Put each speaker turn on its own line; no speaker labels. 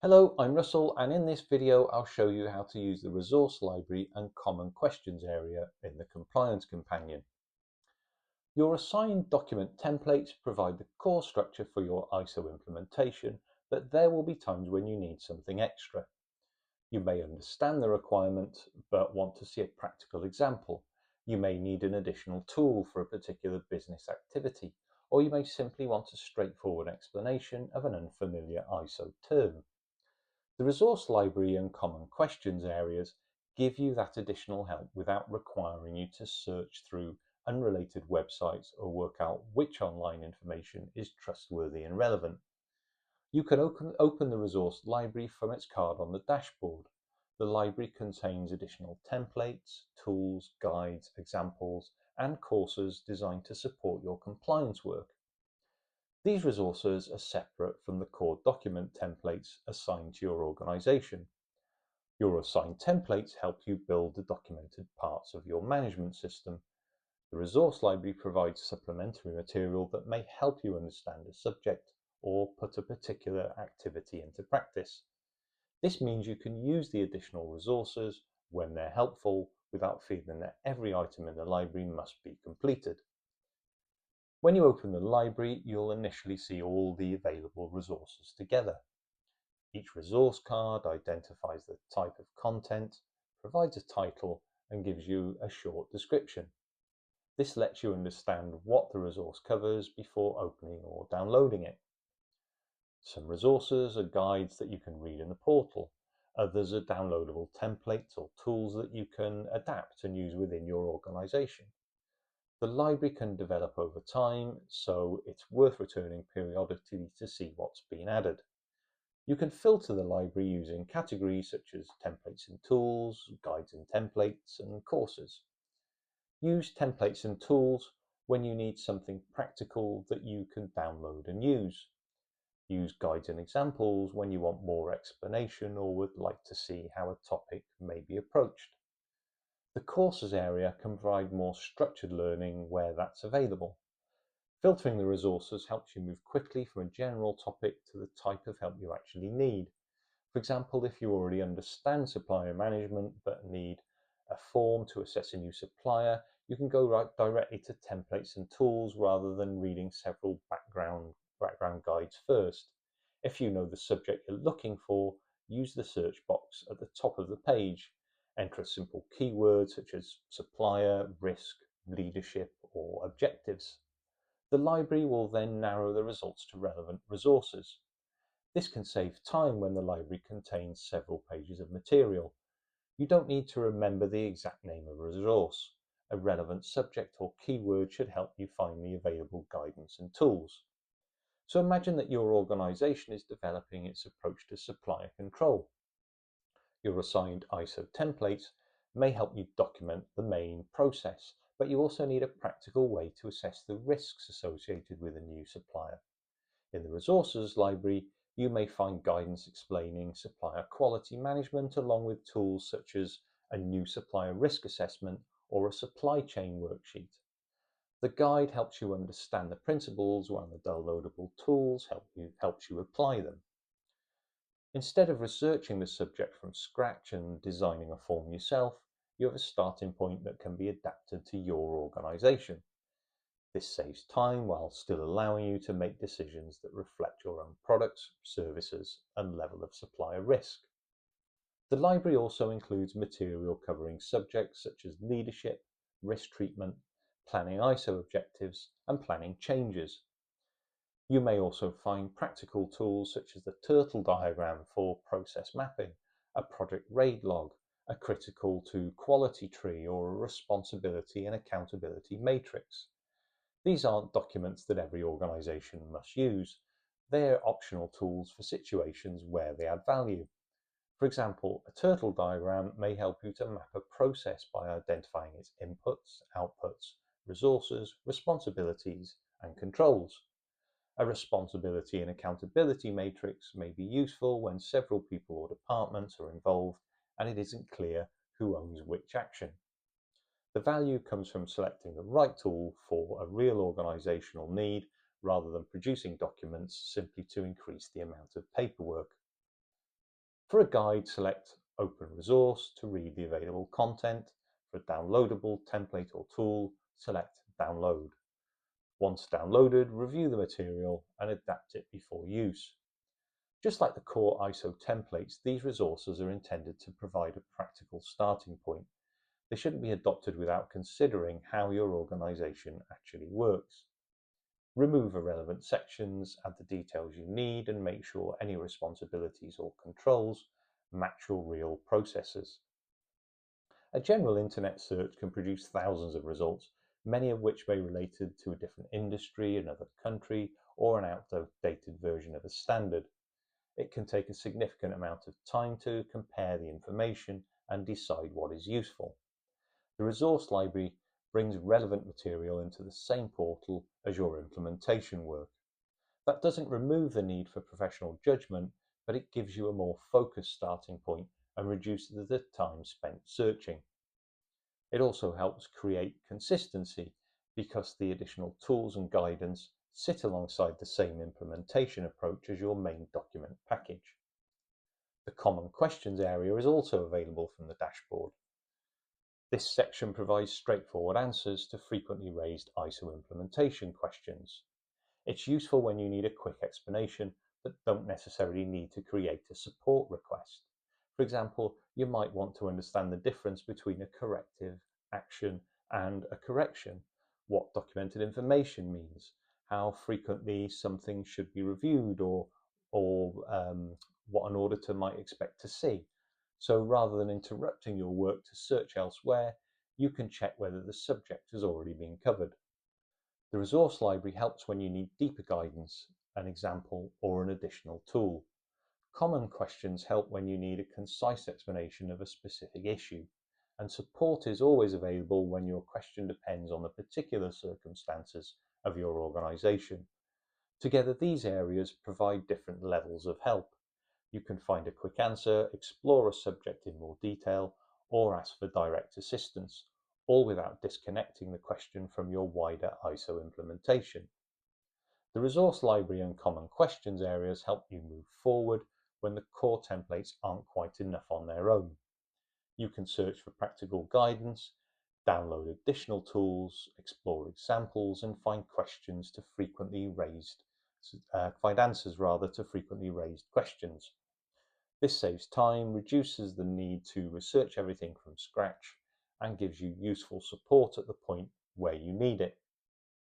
Hello, I'm Russell, and in this video I'll show you how to use the resource library and common questions area in the Compliance Companion. Your assigned document templates provide the core structure for your ISO implementation, but there will be times when you need something extra. You may understand the requirement but want to see a practical example. You may need an additional tool for a particular business activity, or you may simply want a straightforward explanation of an unfamiliar ISO term. The resource library and common questions areas give you that additional help without requiring you to search through unrelated websites or work out which online information is trustworthy and relevant. You can open the resource library from its card on the dashboard. The library contains additional templates, tools, guides, examples, and courses designed to support your compliance work. These resources are separate from the core document templates assigned to your organization. Your assigned templates help you build the documented parts of your management system. The resource library provides supplementary material that may help you understand a subject or put a particular activity into practice. This means you can use the additional resources when they're helpful without feeling that every item in the library must be completed. When you open the library, you'll initially see all the available resources together. Each resource card identifies the type of content, provides a title, and gives you a short description. This lets you understand what the resource covers before opening or downloading it. Some resources are guides that you can read in the portal. Others are downloadable templates or tools that you can adapt and use within your organization. The library can develop over time, so it's worth returning periodically to see what's been added. You can filter the library using categories such as templates and tools, guides and templates, and courses. Use templates and tools when you need something practical that you can download and use. Use guides and examples when you want more explanation or would like to see how a topic may be approached. The courses area can provide more structured learning where that's available. Filtering the resources helps you move quickly from a general topic to the type of help you actually need. For example, if you already understand supplier management but need a form to assess a new supplier, you can go right directly to templates and tools rather than reading several background guides first. If you know the subject you're looking for, use the search box at the top of the page. Enter a simple keyword such as supplier, risk, leadership, or objectives. The library will then narrow the results to relevant resources. This can save time when the library contains several pages of material. You don't need to remember the exact name of a resource. A relevant subject or keyword should help you find the available guidance and tools. So imagine that your organization is developing its approach to supplier control. Your assigned ISO templates may help you document the main process, but you also need a practical way to assess the risks associated with a new supplier. In the resources library, you may find guidance explaining supplier quality management along with tools such as a new supplier risk assessment or a supply chain worksheet. The guide helps you understand the principles while the downloadable tools helps you apply them. Instead of researching the subject from scratch and designing a form yourself, you have a starting point that can be adapted to your organization. This saves time while still allowing you to make decisions that reflect your own products, services, and level of supplier risk. The library also includes material covering subjects such as leadership, risk treatment, planning ISO objectives, and planning changes. You may also find practical tools such as the turtle diagram for process mapping, a project RAID log, a critical to quality tree, or a responsibility and accountability matrix. These aren't documents that every organization must use. They're optional tools for situations where they add value. For example, a turtle diagram may help you to map a process by identifying its inputs, outputs, resources, responsibilities, and controls. A responsibility and accountability matrix may be useful when several people or departments are involved and it isn't clear who owns which action. The value comes from selecting the right tool for a real organizational need rather than producing documents simply to increase the amount of paperwork. For a guide, select Open Resource to read the available content. For a downloadable template or tool, select Download. Once downloaded, review the material and adapt it before use. Just like the core ISO templates, these resources are intended to provide a practical starting point. They shouldn't be adopted without considering how your organization actually works. Remove irrelevant sections, add the details you need, and make sure any responsibilities or controls match your real processes. A general internet search can produce thousands of results, many of which may be related to a different industry, another country, or an outdated version of a standard. It can take a significant amount of time to compare the information and decide what is useful. The resource library brings relevant material into the same portal as your implementation work. That doesn't remove the need for professional judgment, but it gives you a more focused starting point and reduces the time spent searching. It also helps create consistency because the additional tools and guidance sit alongside the same implementation approach as your main document package. The Common Questions area is also available from the dashboard. This section provides straightforward answers to frequently raised ISO implementation questions. It's useful when you need a quick explanation but don't necessarily need to create a support request. For example, you might want to understand the difference between a corrective action and a correction, what documented information means, how frequently something should be reviewed, or what an auditor might expect to see. So rather than interrupting your work to search elsewhere, you can check whether the subject has already been covered. The resource library helps when you need deeper guidance, an example, or an additional tool. Common questions help when you need a concise explanation of a specific issue, and support is always available when your question depends on the particular circumstances of your organization. Together, these areas provide different levels of help. You can find a quick answer, explore a subject in more detail, or ask for direct assistance, all without disconnecting the question from your wider ISO implementation. The resource library and common questions areas help you move forward when the core templates aren't quite enough on their own. You can search for practical guidance, download additional tools, explore examples, and find answers to frequently raised questions. This saves time, reduces the need to research everything from scratch, and gives you useful support at the point where you need it.